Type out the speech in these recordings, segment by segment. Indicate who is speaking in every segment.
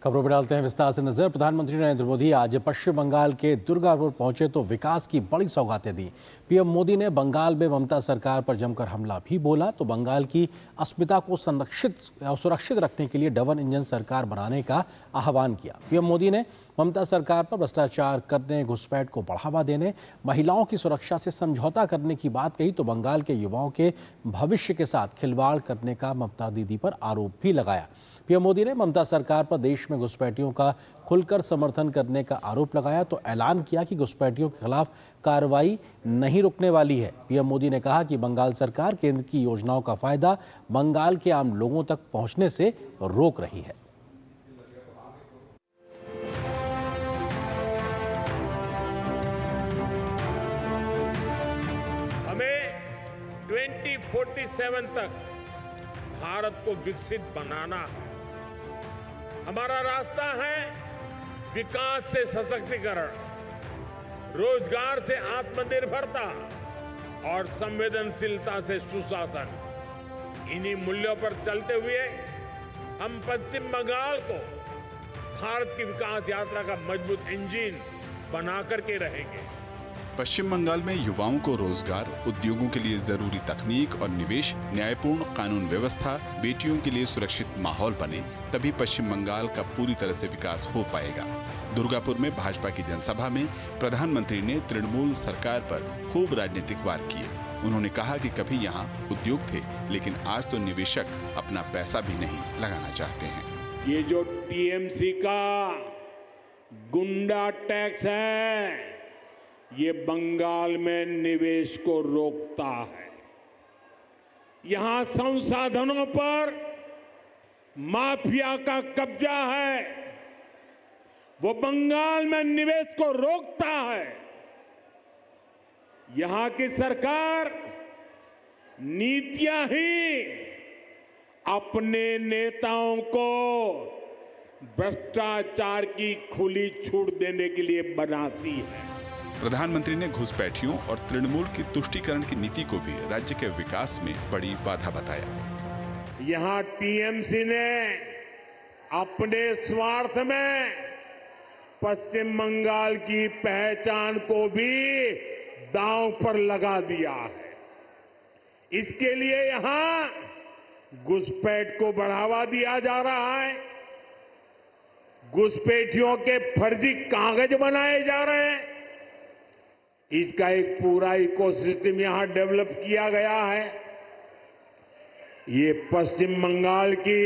Speaker 1: खबरों पर डालते हैं विस्तार से नजर। प्रधानमंत्री नरेंद्र मोदी आज पश्चिम बंगाल के दुर्गापुर पहुंचे तो विकास की बड़ी सौगातें दी। पीएम मोदी ने बंगाल में ममता सरकार पर जमकर हमला भी बोला तो बंगाल की अस्मिता को सुरक्षित रखने के लिए डबल इंजन सरकार बनाने का आह्वान किया। पीएम मोदी ने ममता सरकार पर भ्रष्टाचार करने, घुसपैठ को बढ़ावा देने, महिलाओं की सुरक्षा से समझौता करने की बात कही तो बंगाल के युवाओं के भविष्य के साथ खिलवाड़ करने का ममता दीदी पर आरोप भी लगाया। पीएम मोदी ने ममता सरकार पर देश में घुसपैठियों का खुलकर समर्थन करने का आरोप लगाया तो ऐलान किया कि घुसपैठियों के खिलाफ कार्रवाई नहीं रुकने वाली है। पीएम मोदी ने कहा कि बंगाल सरकार केंद्र की योजनाओं का फायदा बंगाल के आम लोगों तक पहुंचने से रोक रही है।
Speaker 2: हमें 2047 तक भारत को विकसित बनाना है। हमारा रास्ता है विकास से सशक्तिकरण, रोजगार से आत्मनिर्भरता और संवेदनशीलता से सुशासन। इन्हीं मूल्यों पर चलते हुए हम पश्चिम बंगाल को भारत की विकास यात्रा का मजबूत इंजन बना करके रहेंगे।
Speaker 3: पश्चिम बंगाल में युवाओं को रोजगार, उद्योगों के लिए जरूरी तकनीक और निवेश, न्यायपूर्ण कानून व्यवस्था, बेटियों के लिए सुरक्षित माहौल बने, तभी पश्चिम बंगाल का पूरी तरह से विकास हो पाएगा। दुर्गापुर में भाजपा की जनसभा में प्रधानमंत्री ने तृणमूल सरकार पर खूब राजनीतिक वार किए। उन्होंने कहा कि कभी यहाँ उद्योग थे, लेकिन आज तो निवेशक अपना पैसा भी नहीं लगाना चाहते हैं।
Speaker 2: ये जो टीएमसी का गुंडा टैक्स है, ये बंगाल में निवेश को रोकता है। यहां संसाधनों पर माफिया का कब्जा है, वो बंगाल में निवेश को रोकता है। यहां की सरकार नीतियां ही अपने नेताओं को भ्रष्टाचार की खुली छूट देने के लिए बनाती है।
Speaker 3: प्रधानमंत्री ने घुसपैठियों और तृणमूल की तुष्टीकरण की नीति को भी राज्य के विकास में बड़ी बाधा बताया।
Speaker 2: यहां टीएमसी ने अपने स्वार्थ में पश्चिम बंगाल की पहचान को भी दांव पर लगा दिया है। इसके लिए यहां घुसपैठ को बढ़ावा दिया जा रहा है, घुसपैठियों के फर्जी कागज बनाए जा रहे हैं। इसका एक पूरा इकोसिस्टम यहां डेवलप किया गया है। ये पश्चिम बंगाल की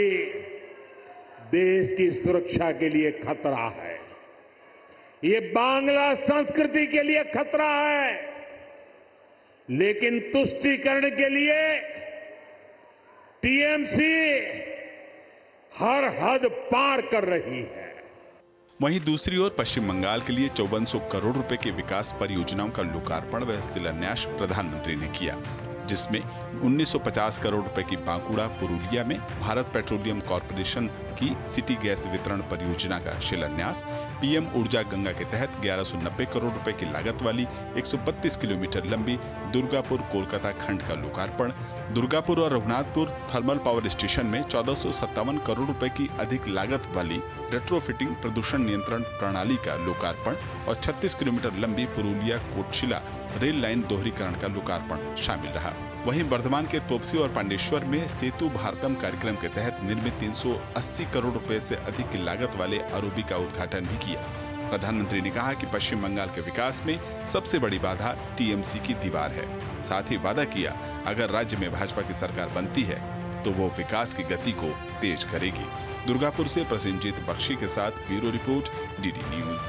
Speaker 2: देश की सुरक्षा के लिए खतरा है। ये बांग्ला संस्कृति के लिए खतरा है। लेकिन तुष्टीकरण के लिए टीएमसी हर हद पार कर रही है।
Speaker 3: वहीं दूसरी ओर पश्चिम बंगाल के लिए 5400 करोड़ रुपए के विकास परियोजनाओं का लोकार्पण व शिलान्यास प्रधानमंत्री ने किया, जिसमें 1950 करोड़ रुपए की बांकुड़ा पुरुलिया में भारत पेट्रोलियम कॉर्पोरेशन की सिटी गैस वितरण परियोजना का शिलान्यास, पीएम ऊर्जा गंगा के तहत 1190 करोड़ रुपए की लागत वाली 132 किलोमीटर लंबी दुर्गापुर कोलकाता खंड का लोकार्पण, दुर्गापुर और रघुनाथपुर थर्मल पावर स्टेशन में 1457 करोड़ रुपए की अधिक लागत वाली रेट्रोफिटिंग प्रदूषण नियंत्रण प्रणाली का लोकार्पण और 36 किलोमीटर लंबी पुरुलिया कोटशिला रेल लाइन दोहरीकरण का लोकार्पण शामिल रहा। वहीं वर्धमान के तोपसी और पांडेश्वर में सेतु भारतम कार्यक्रम के तहत निर्मित 380 करोड़ रुपए से अधिक की लागत वाले आरओबी का उद्घाटन भी किया। प्रधानमंत्री ने कहा कि पश्चिम बंगाल के विकास में सबसे बड़ी बाधा टीएमसी की दीवार है। साथ ही वादा किया, अगर राज्य में भाजपा की सरकार बनती है तो वो विकास की गति को तेज करेगी। दुर्गापुर से प्रसेनजीत बख्शी के साथ ब्यूरो रिपोर्ट, डीडी न्यूज।